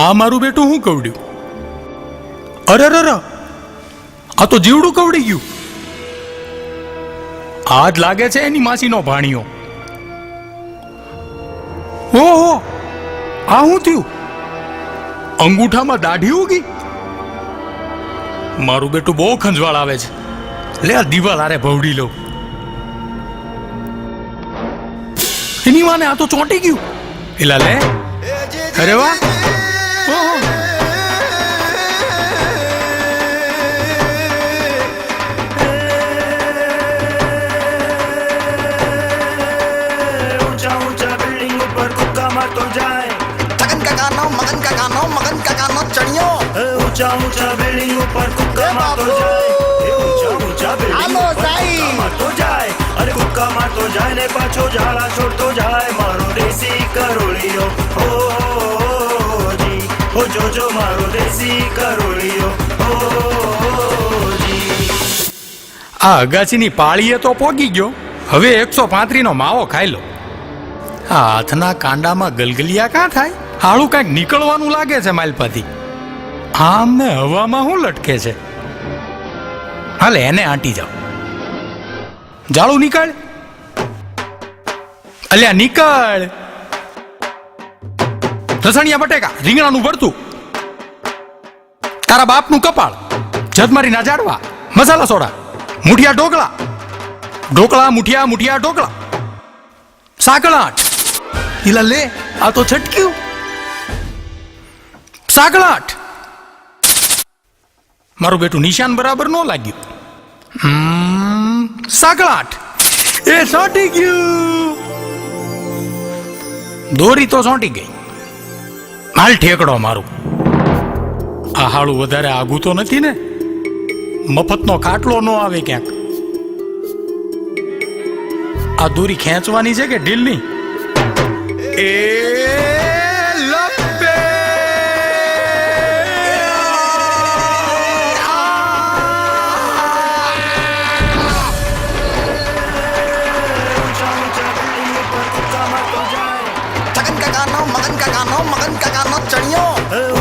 આ મારું બેટું હું કવડ્યું? અરે આ તો જીવડું કવડી ગયું. આ જ લાગે છે એની માસીનો ભાણિયો. ઓહો, આ શું થયું? અંગૂઠામાં દાઢી ઉગી? મારું બેટું બહુ ખંજવાળ આવે છે. લે આ દિવાલ આરે ભવડી લો. એની માને આ તો ચોંટી ગયું. એલા લે, અરે વાહ. ઓહો, ऊंचा ऊंचा बिल्डिंग ऊपर कुक्का मारतो जाए, ऊंचा ऊंचा बिल्डिंग ऊपर कुक्का मारतो जाए, अरे कुक्का मारतो जाए ने पाछो झाड़ा छोड़तो जाए, मारो देसी करोड़ियो हो जी, हो जो मारो देसी करोड़ियो हो जी. આ અગાસીની પાળીએ તો પોગી ગયો. હવે 135 નો માવો ખાઈ લો. આ હાથના કાંડામાં ગલગલિયા કાં થાય? હાળું કાંઈક નીકળવાનું લાગે છે માલપાથી. આમ ને હવામાં શું લટકે છે? હાલે એને આંટી જાઓ. જાળું નીકળ. અલ્યા નીકળ. લસણિયા બટેકા, રીંગણાનું ભરતું, તારા બાપનું કપાળ, જદમારીના જાડવા, મસાલા સોડા, મુઠિયા ઢોકળા, ઢોકળા મુઠિયા મુઠિયા ઢોકળા, સાકળાટ. ઈલા લે, આ તો છટક્યું. સાકળાટ. મારું બેટું નિશાન બરાબર ન લાગ્યું. સાકળાટ. એ ચોંટી ગયું. દોરી તો ચોંટી ગઈ. હાલ ઠેકડો મારું. આ હાળું વધારે આઘું તો નથી ને? મફતનો ખાટલો ન આવે ક્યાંક. આ દોરી ખેંચવાની છે કે ઢીલની? એ લપે.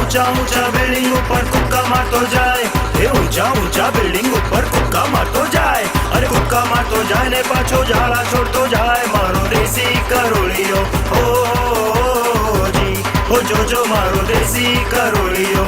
ऊंचा ऊंचा बिल्डिंग ऊपर कुक्का मारतो जाए, ऊंचा ऊंचा बिल्डिंग ऊपर कुक्का मारतो जाए, अरे कुक्का मारतो जाए ने पाछो झाड़ा छोड़तो जाए, मारो देसी करोड़ियो हो जी, हो जो मारो देसी करोड़ियो